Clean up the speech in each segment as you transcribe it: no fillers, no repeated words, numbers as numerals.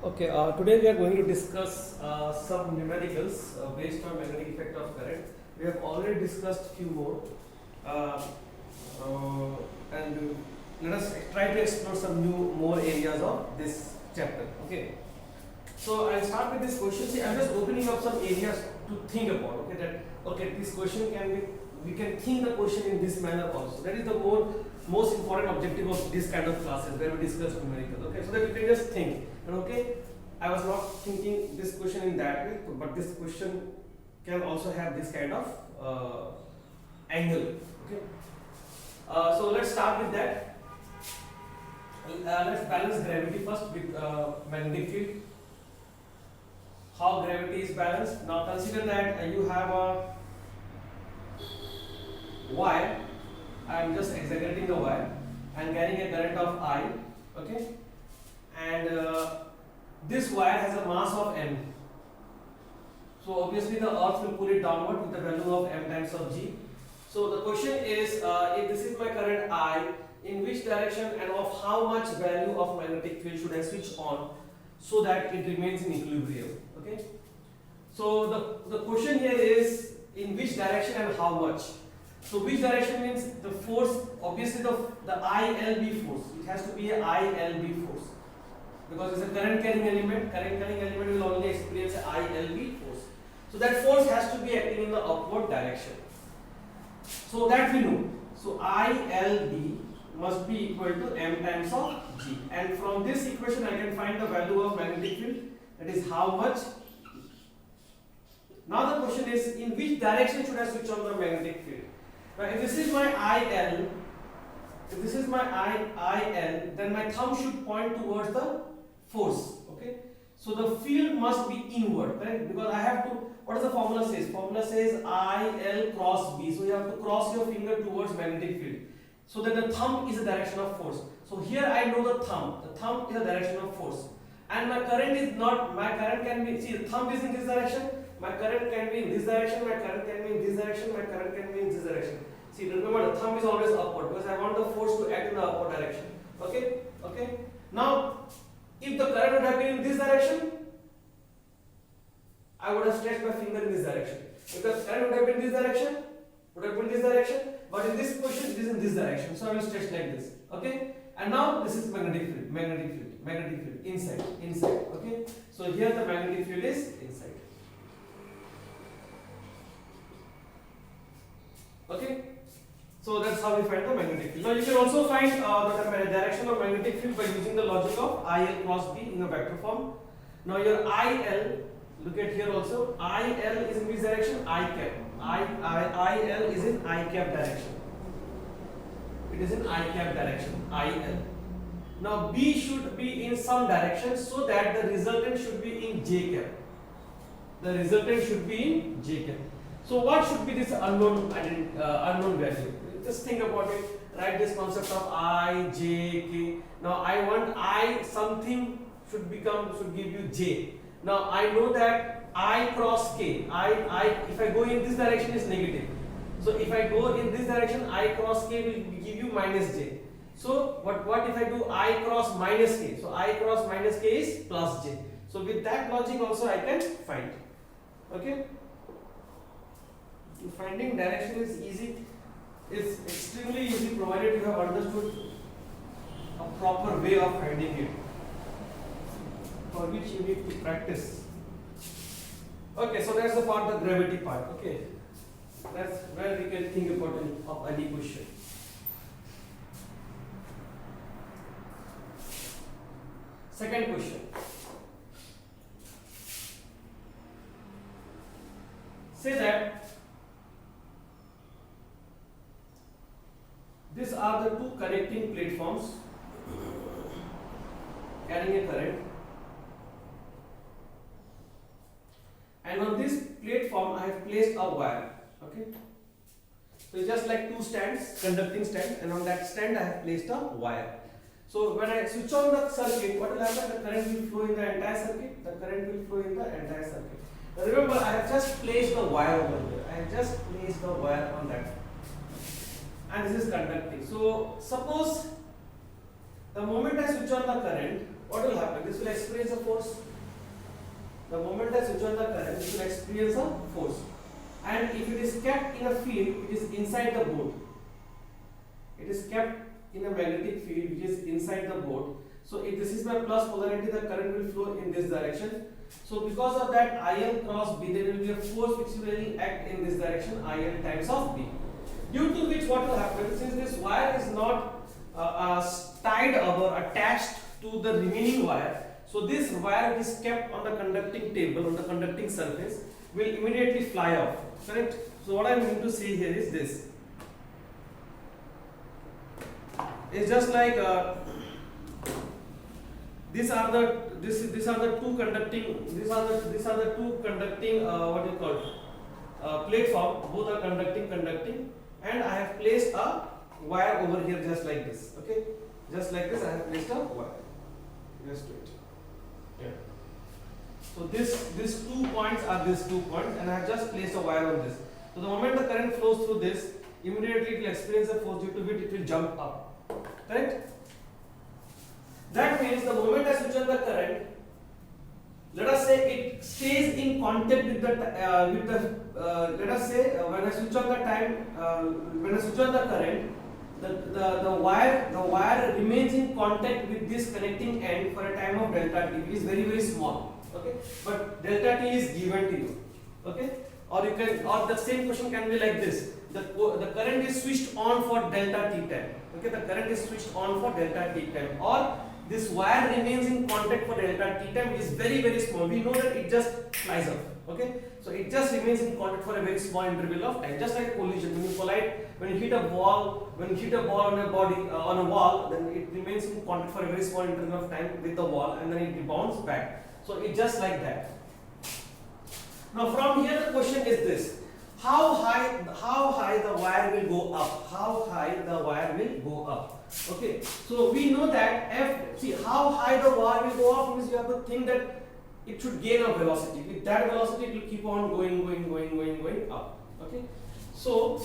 Okay, today we are going to discuss some numericals based on magnetic effect of current. We have already discussed few more, uh, and let us try to explore some more areas of this chapter. Okay, so I'll start with this question. See, I'm just opening up some areas to think about. Okay, that okay, this question can be, we can think the question in this manner also. That is the most important objective of this kind of classes where we discuss numericals. Okay, so that you can just think. And okay, I was not thinking this question in that way, but this question can also have this kind of angle. Okay, so let's start with that. Let's balance gravity first with magnetic field. How gravity is balanced? Now consider that you have a wire. I am just exaggerating the wire and carrying a current of I. Okay, and this wire has a mass of m. So obviously the earth will pull it downward with the value of m times of g. So the question is, if this is my current I, in which direction and of how much value of magnetic field should I switch on so that it remains in equilibrium? Okay. So the question here is in which direction and how much. So which direction means the force, obviously the ILB force. It has to be a ILB force because it's a current carrying element. Current carrying element will only experience a ILB force. So that force has to be acting in the upward direction. So that we know. So ILB must be equal to m times of g. And from this equation I can find the value of magnetic field. That is how much. Now the question is, in which direction should I switch on the magnetic field? Now if this is my IL, then my thumb should point towards the force. Okay, so the field must be inward, correct? Because I have to, what does the formula says? Formula says IL cross B. So you have to cross your finger towards magnetic field, so that the thumb is the direction of force. So here I know the thumb is the direction of force, and my current is not, my current can be, see, the thumb is in this direction, my current can be in this direction, my current can be in this direction, my current can be in this direction. See, remember the thumb is always upward because I want the force to act in the upward direction. Okay, okay. Now if the current would have been in this direction, I would have stretched my finger in this direction. If the current would have been in this direction, but in this position it is in this direction, so I will stretch like this. Okay, and now this is magnetic field, inside. Okay, so here the magnetic field is inside. Okay, so that's how we find the magnetic field. Now you can also find the direction of magnetic field by using the logic of IL cross B in a vector form. Now your IL, look at here also, IL is in which direction? I cap. IL is in I cap direction. It is in I cap direction, IL. Now B should be in some direction so that the resultant should be in J cap. The resultant should be in J cap. So what should be this unknown value? Just think about it. Write this concept of I, J, K. Now I want I something should give you J. Now I know that I cross K. If I go in this direction is negative. So if I go in this direction, I cross K will give you minus J. So what if I do I cross minus K? So I cross minus K is plus J. So with that logic also I can find. Okay. Finding direction is easy. It's extremely easy provided you have understood a proper way of finding it, for which you need to practice. Okay, so that's the part, the gravity part. Okay, that's where we can think about any question. Second question. Say that these are the two connecting platforms carrying a current, and on this platform I have placed a wire. Okay, so it's just like two stands, conducting stands, and on that stand I have placed a wire. So when I switch on the circuit, what will happen? The current will flow in the entire circuit. Now remember, I have just placed the wire over here. I have just placed the wire on that, and this is conducting. So suppose the moment I switch on the current, what will happen? This will experience a force. The moment I switch on the current, it will experience a force. And if it is kept in a field, it is inside the board. It is kept in a magnetic field which is inside the board. So if this is my plus polarity, the current will flow in this direction. So because of that, IL cross B, there will be a force which will act in this direction, IL times of B. Due to which what will happen, since this wire is not tied up or attached to the remaining wire, so this wire is kept on the conducting table, on the conducting surface, will immediately fly off. Correct? So what I am going to say here is this. It's just like these are the two conducting what you call platform. Both are conducting, and I have placed a wire over here just like this. Okay, just like this I have placed a wire. Just do it. Yeah. So these 2 points are these 2 points, and I have just placed a wire on this. So the moment the current flows through this, immediately it will experience a force, due to which it will jump up. Correct? That means the moment I switch on the current, let us say it stays in contact with the let us say when I switch on the current, the wire remains in contact with this connecting end for a time of delta t, which is very small. Okay, but delta t is given to you. Okay, or the same question can be like this: the current is switched on for delta t time. Okay, the current is switched on for delta t time, or this wire remains in contact for delta t time, which is very small. We know that it just flies off. Okay, so it just remains in contact for a very small interval of time, just like a collision. When you hit a ball on a body on a wall, then it remains in contact for a very small interval of time with the wall, and then it rebounds back. So it's just like that. Now from here the question is this: how high the wire will go up? How high the wire will go up? Okay, so we know that how high the wire will go up means you have to think that it should gain a velocity. With that velocity, it will keep on going up. Okay, so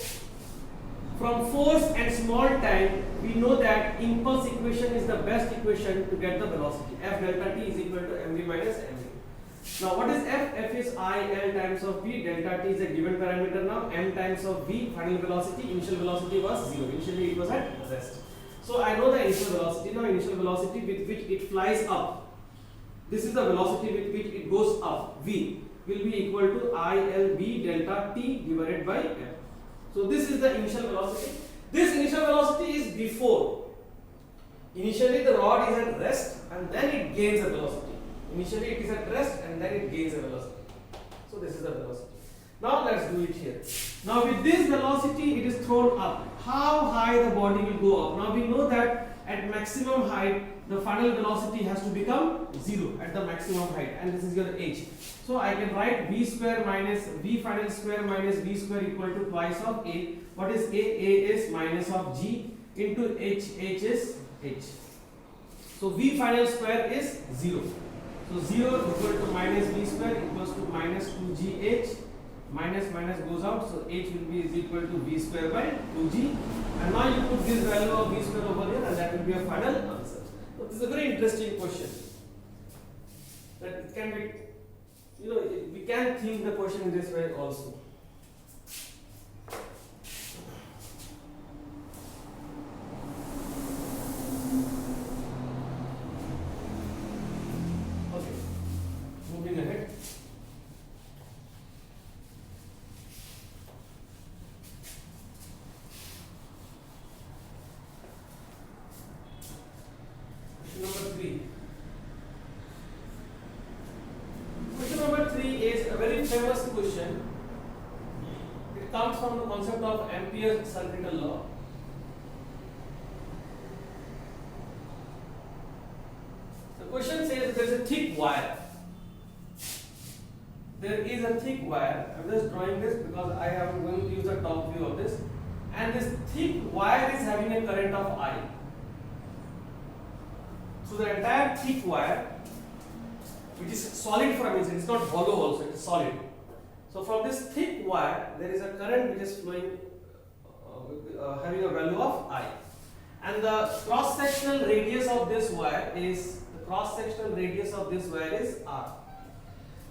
from force and small time, we know that impulse equation is the best equation to get the velocity. F delta t is equal to mv minus mv. Now what is F? F is IL times of V. Delta t is a given parameter now. M times of V, final velocity. Initial velocity was 0. Initially it was at rest. So I know the initial velocity. Now initial velocity with which it flies up, this is the velocity with which it goes up, V, will be equal to ILB delta t divided by M. So this is the initial velocity. This initial velocity is before. Initially the rod is at rest and then it gains a velocity. Initially it is at rest and then it gains a velocity. So this is the velocity. Now let's do it here. Now with this velocity it is thrown up. How high the body will go up? Now we know that at maximum height the final velocity has to become 0 at the maximum height, and this is your h. So I can write v square minus v final square minus v square equal to twice of a. What is a? A is minus of g into h. H is h. So v final square is 0. So 0 equal to minus v square equals to minus 2gh. Minus goes out, so h will be is equal to v square by 2g. And now you put this value of v square over here, and that will be a final answer. So this is a very interesting question. That it can be, we can think the question in this way also. Okay, moving ahead. Number 3. Question number 3 is a very famous question. It comes from the concept of Ampere's circuital law. The question says there is a thick wire. There is a thick wire. I am just drawing this because I am going to use the top view of this. And this thick wire is having a current of I. So the entire thick wire, which is solid from inside, it's not hollow also, it's solid. So from this thick wire, there is a current which is flowing, having a value of I. And the cross-sectional radius of this wire is, the cross sectional radius of this wire is r.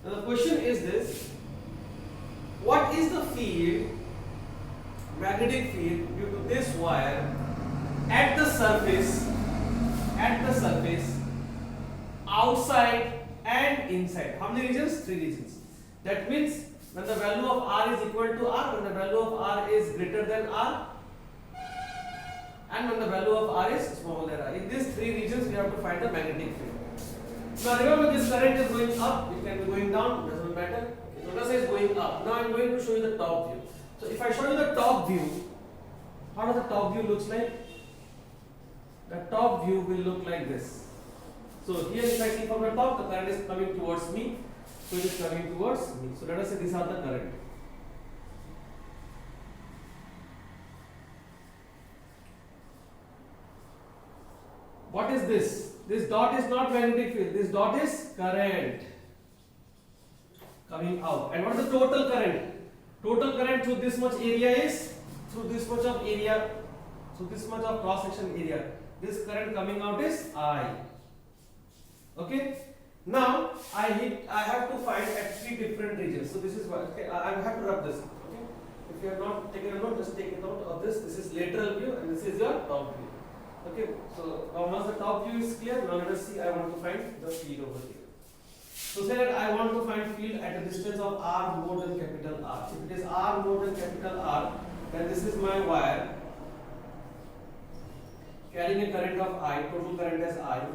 Now the question is this: what is the field, magnetic field due to this wire at the surface, outside and inside? How many regions? 3 regions. That means when the value of r is equal to r, when the value of r is greater than r, and when the value of r is smaller than r. In these 3 regions we have to find the magnetic field. Now remember, this current is going up, it can be going down, doesn't matter. Okay, so let's say it's going up. Now I am going to show you the top view. So if I show you the top view, how does the top view looks like? The top view will look like this. So here if I see from the top, the current is coming towards me. So it is coming towards me. So let us say these are the current. What is this? This dot is not magnetic field. This dot is current coming out. And what is the total current? Total current through this much area is, through this much of area, through this much of cross section area, this current coming out is I. Okay. Now I have to find at 3 different regions. So this is what, okay, I have to rub this. Okay. If you have not taken a note, just take a note of this. This is lateral view and this is your top view. Okay. So now once the top view is clear, now let us see. I want to find the field over here. So say that I want to find field at a distance of r more than capital R. If it is r more than capital R, then this is my wire carrying a current of I, total current as I.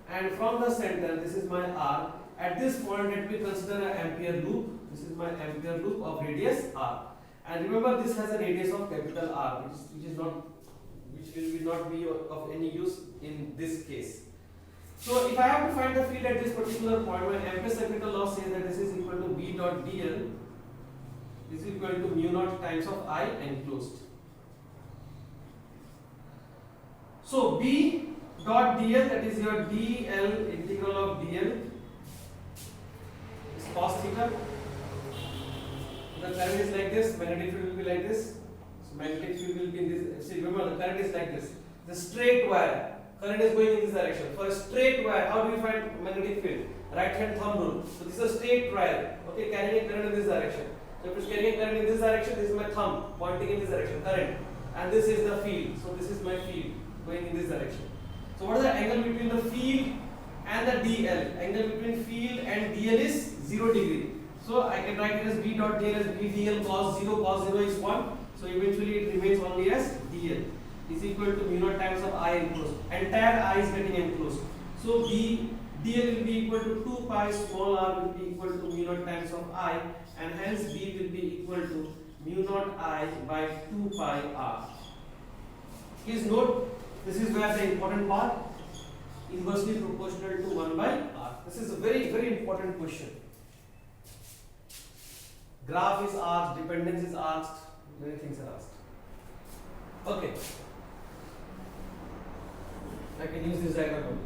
And from the center, this is my R. At this point, let me consider an ampere loop. This is my ampere loop of radius R. And remember, this has a radius of capital R, which will not be of any use in this case. So if I have to find the field at this particular point, my Ampere's second law says that this is equal to B dot dl is equal to mu naught times of I enclosed. So B dot dl, that is your dl, integral of dl is cos theta. The current is like this, magnetic field will be like this. So magnetic field will be in this. See, remember the current is like this. The straight wire, current is going in this direction. For a straight wire, how do we find magnetic field? Right hand thumb rule. So this is a straight wire, okay, carrying a current in this direction. So if it's carrying a current in this direction, this is my thumb pointing in this direction, current, and this is the field. So this is my field going in this direction. So what is the angle between the field and the dl? Angle between field and dl is 0 degree. So I can write it as B dot dl as B dl cos 0 is 1. So eventually it remains only as dl is equal to mu naught times of I enclosed. Entire I is getting enclosed. So B dl will be equal to 2 pi small r will be equal to mu naught times of I, and hence B will be equal to mu naught I by 2 pi r. Please note, this is where the important part, inversely proportional to 1 by r. This is a very, very important question. Graph is asked, dependence is asked, many things are asked. Okay. I can use this diagram only.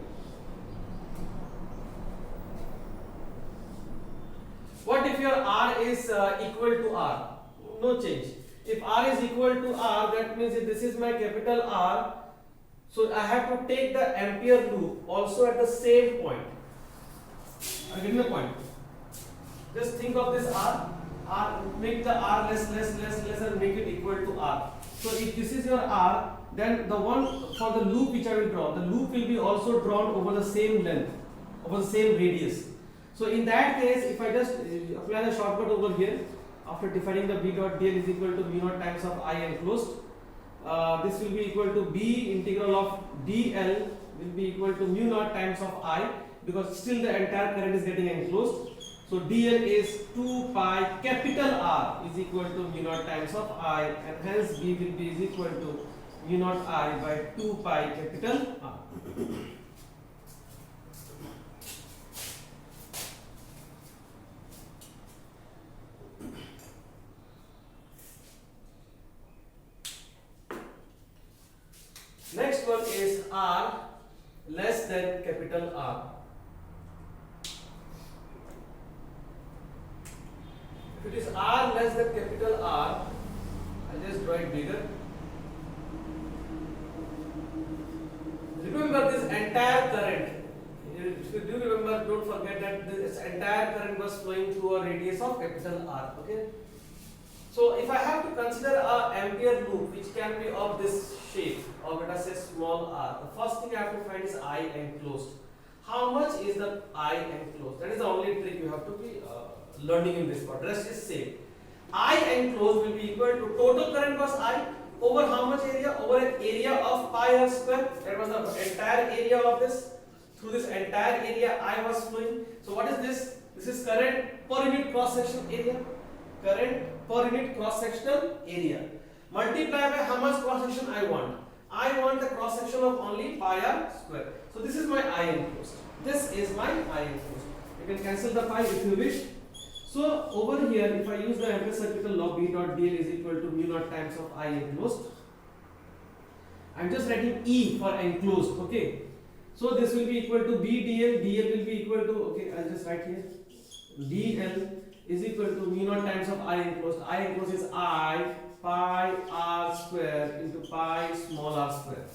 What if your R is equal to R? No change. If R is equal to R, that means if this is my capital R, so I have to take the ampere loop also at the same point. I'll give you a point. Just think of this R, make the R less and make it equal to R. So if this is your R, then the one for the loop which I will draw, the loop will be also drawn over the same length, over the same radius. So in that case, if I just apply the shortcut over here, after defining the B dot dl is equal to mu naught times of I enclosed, this will be equal to B integral of dl will be equal to mu naught times of I, because still the entire current is getting enclosed. So dl is 2 pi capital R is equal to mu naught times of I, and hence B will be is equal to mu naught I by 2 pi capital R. Next one is R less than capital R. If it is R less than capital R, I'll just draw it bigger. remember this entire current. If you do remember, don't forget that this entire current was flowing through a radius of capital R. Okay. So if I have to consider a ampere loop which can be of this shape, or let us say small r, the first thing I have to find is I enclosed. How much is the I enclosed? That is the only trick you have to be learning in this part. Rest is same. I enclosed will be equal to total current was I over how much area? Over an area of pi r square. That was the entire area of this. Through this entire area I was flowing. So what is this? This is current per unit cross section area. Current per unit cross sectional area. Multiply by how much cross section I want. I want the cross section of only pi r square. So this is my I enclosed. This is my I enclosed. You can cancel the pi if you wish. So over here, if I use the Ampere circuital law, B dot dl is equal to mu naught times of I enclosed. I'm just writing E for enclosed. Okay. So this will be equal to B dl. Dl will be equal to, okay, I'll just write here. dl is equal to mu naught times of I enclosed. I enclosed is I pi r square into pi small r square.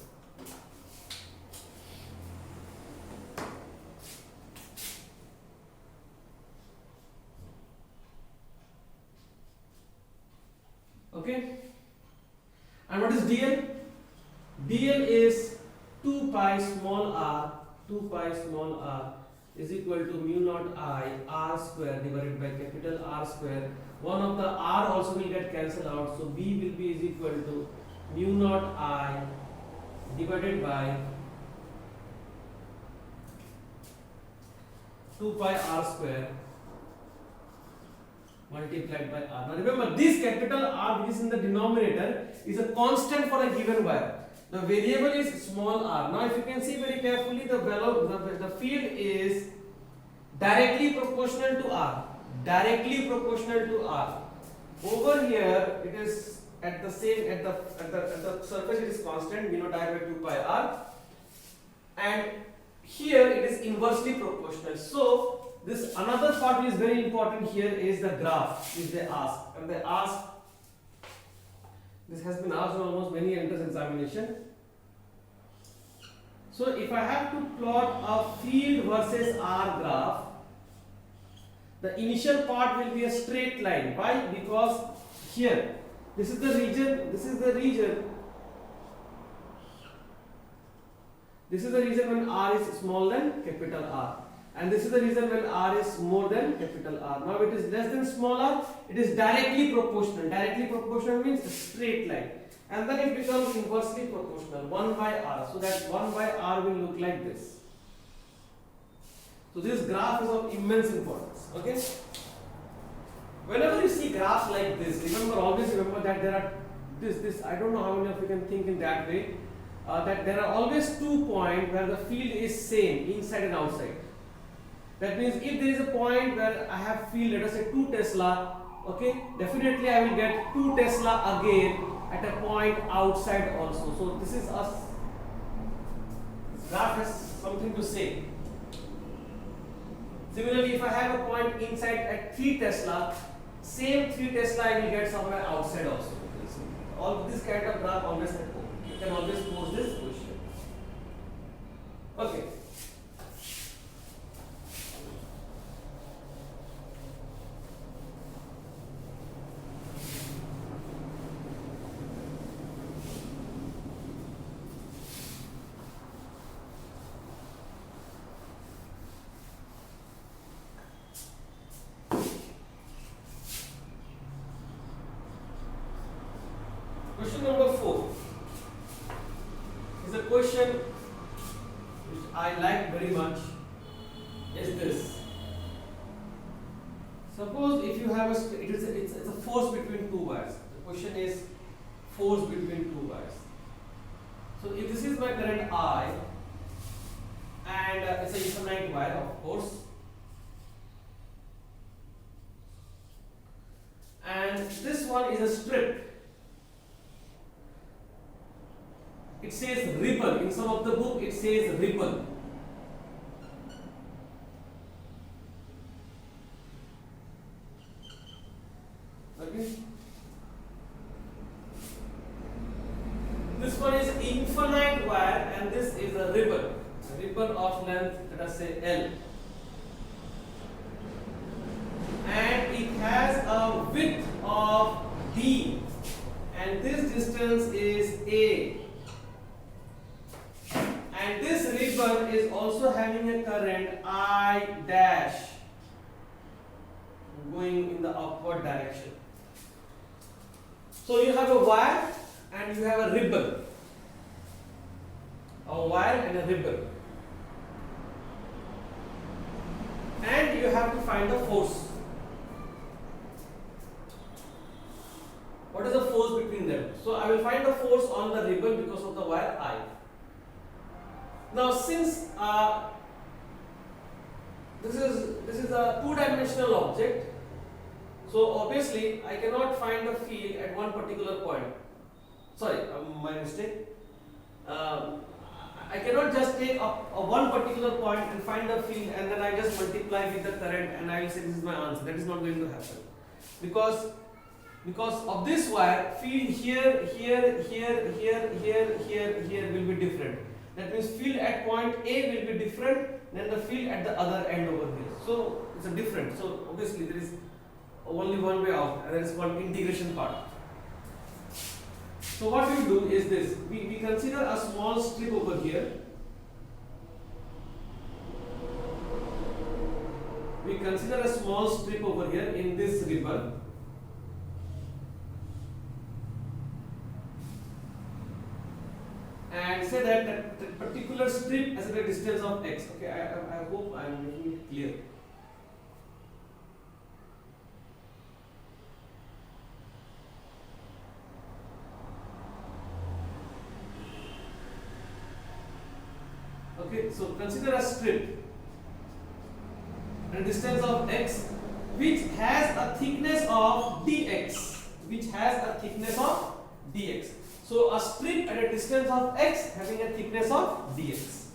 Okay. And what is dl? dl is 2 pi small r is equal to mu naught I r square divided by capital R square. One of the r also will get cancelled out, so b will be is equal to mu naught I divided by 2 pi r square multiplied by r. Now remember, this capital R which is in the denominator is a constant for a given wire. The variable is small r. Now if you can see very carefully, the field is directly proportional to r. Directly proportional to r. Over here it is at the same at the surface it is constant, mu naught I by 2 pi r, and here it is inversely proportional. So this another part which is very important here is the graph which they ask, and they ask, this has been asked in almost many entrance examination. So if I have to plot a field versus R graph, the initial part will be a straight line. Why? Because here this is the region, this is the region when R is smaller than capital R, and this is the reason when R is more than capital R. Now it is less than small r, it is directly proportional. Directly proportional means a straight line, and then it becomes inversely proportional, 1 by r. So that 1 by r will look like this. So this graph is of immense importance. Okay. Whenever you see graphs like this, always remember that there are this. I don't know how many of you can think in that way. That there are always 2 points where the field is same inside and outside. That means if there is a point where I have field, let us say 2 Tesla, okay, definitely I will get 2 Tesla again at a point outside also. So this is us. This graph has something to say. Similarly, if I have a point inside at 3 Tesla, same 3 Tesla I will get somewhere outside also. Okay, so all this kind of graph always at home. You can always pose this question. Okay. Question number 4 is a question which I like very much. Is this? Suppose if you have it's a force between 2 wires. The question is force between 2 wires. So if this is my current I, and it's an infinite wire, of course, and this one is a strip. It says ripple. In some of the book it says ripple. Okay. This one is infinite wire and this is a ripple. length, let us say L, and it has a width of D, and this distance is A, and this ribbon is also having a current I dash going in the upward direction. So you have a wire and you have a ribbon, a wire and a ribbon, and you have to find the force. What is the force between them? So I will find the force on the ribbon because of the wire I. Now since this is a two-dimensional object, so obviously I cannot find the field at one particular point. Sorry, my mistake. I cannot just take a one particular point and find the field and then I just multiply with the current and I will say this is my answer. That is not going to happen because of this wire, field here will be different. That means field at point A will be different than the field at the other end over here. So it's a different. So obviously there is only one way out, and there is one integration part. So what we do is this: we consider a small strip over here. We consider a small strip over here in this ribbon. And say that particular strip has a distance of x. Okay, I hope I am making it clear. Okay, so consider a strip and a distance of x which has a thickness of dx, which has a thickness of dx. So a strip at a distance of x having a thickness of dx.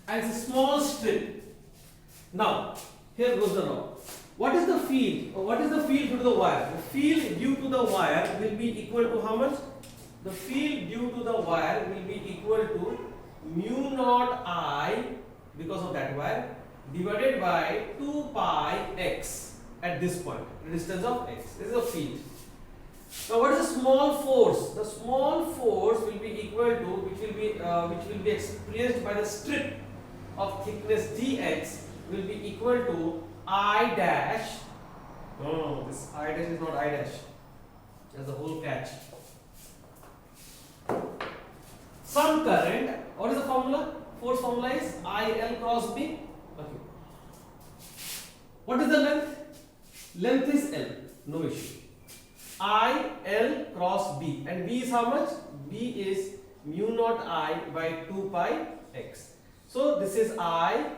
And it's a small strip. Now, here goes the law. What is the field? Or what is the field due to the wire? The field due to the wire will be equal to how much? The field due to the wire will be equal to mu naught I, because of that wire, divided by 2 pi x at this point, the distance of x. This is a field. Now what is the small force? The small force will be equal to, which will be expressed by the strip of thickness dx, will be equal to I dash. No, this I dash is not I dash. That's the whole catch. Some current. What is the formula? Force formula is IL cross B. Okay. What is the length? Length is L. No issue. IL cross B, and B is how much? B is mu naught I by 2 pi x. So this is I,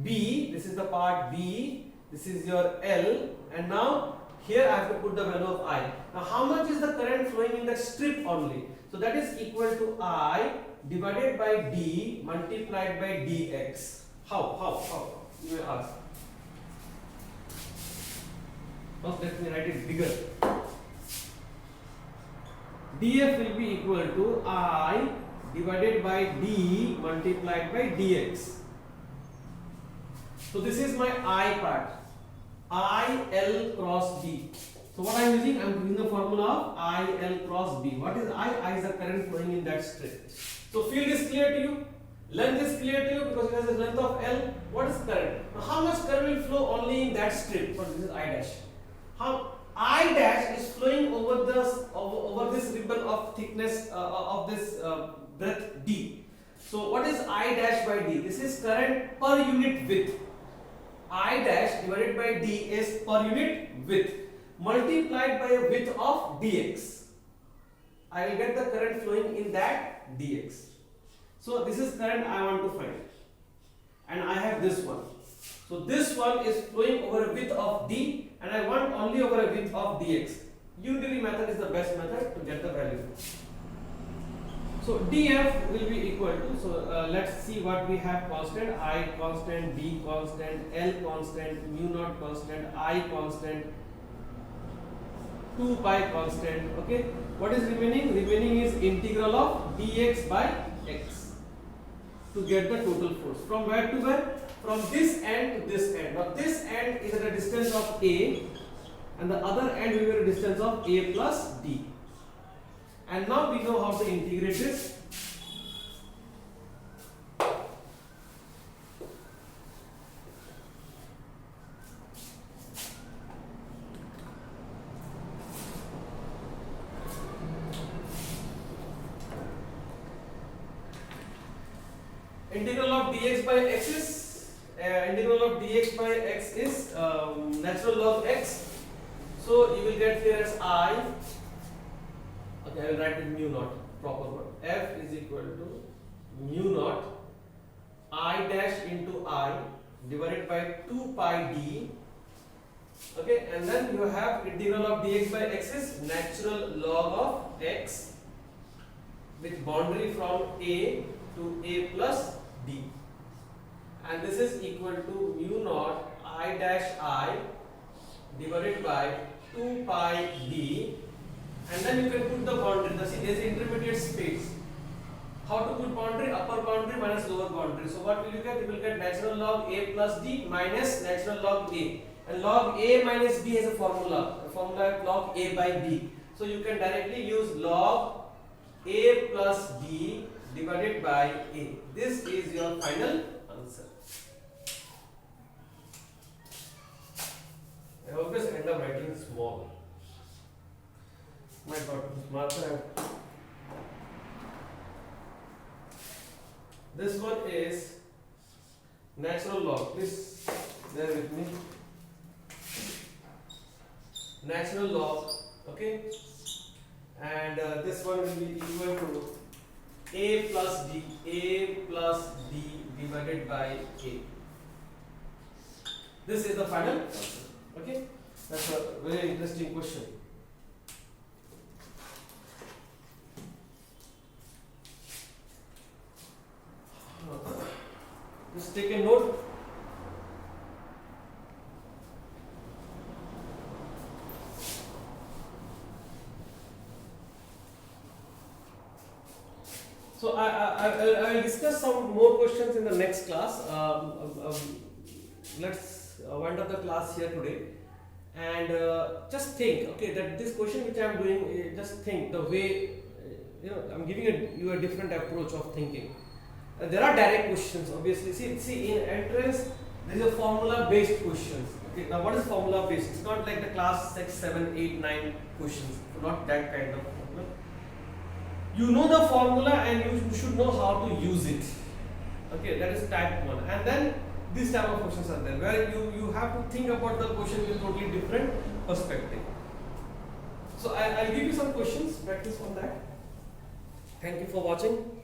B, this is the part B, this is your L, and now here I have to put the value of I. Now how much is the current flowing in that strip only? So that is equal to I divided by D multiplied by dx. How? You may ask. First let me write it bigger. df will be equal to I divided by D multiplied by dx. So this is my I part, IL cross B. So what I am using? I am using the formula of IL cross B. What is I? I is the current flowing in that strip. So field is clear to you, length is clear to you because it has a length of L. What is current? Now how much current will flow only in that strip? So this is I dash. How I dash is flowing over this ribbon of thickness of this breadth D. So what is I dash by D? This is current per unit width. I dash divided by D is per unit width multiplied by a width of dx. I will get the current flowing in that dx. So this is current I want to find, and I have this one. So this one is flowing over a width of D, and I want only over a width of dx. Unitary method is the best method to get the value. So df will be equal to, so let's see what we have: constant, I constant, D constant, L constant, mu naught constant, I constant, 2 pi constant. Okay, what is remaining? Remaining is integral of dx by x. to get the total force. From where to where? From this end to this end. Now this end is at a distance of A, and the other end will be at a distance of A plus D. And now we know how to integrate this. Integral of dx by x is natural log x. So you will get here as I. Okay, I will write it mu naught, proper word. F is equal to mu naught I dash into I divided by 2 pi d. Okay, and then you have integral of dx by x is natural log of x with boundary from a to a plus d, and this is equal to mu naught I dash I divided by 2 pi d, and then you can put the boundary. See, there is intermediate space. How to put boundary? Upper boundary minus lower boundary. So what will you get? You will get natural log a plus d minus natural log a, and log a minus b has a formula. The formula is log a by b. So you can directly use log a plus d divided by a. This is your final answer. I always end up writing small. My God, this marker. This one is natural log. Please bear with me. Natural log, okay, and this one will be equal to a plus d divided by a. This is the final answer. Okay, that's a very interesting question. Just take a note. So I will discuss some more questions in the next class. Let's wind up the class here today, and just think. Okay, that this question which I am doing, just think the way I am giving you a different approach of thinking. There are direct questions, obviously. See, in entrance there is a formula based questions. Okay, now what is formula based? It's not like the class 6, 7, 8, 9 questions. Not that kind of formula. You know the formula and you should know how to use it. Okay, that is type 1. And then these type of questions are there where you have to think about the question with a totally different perspective. So I'll give you some questions, practice on that. Thank you for watching.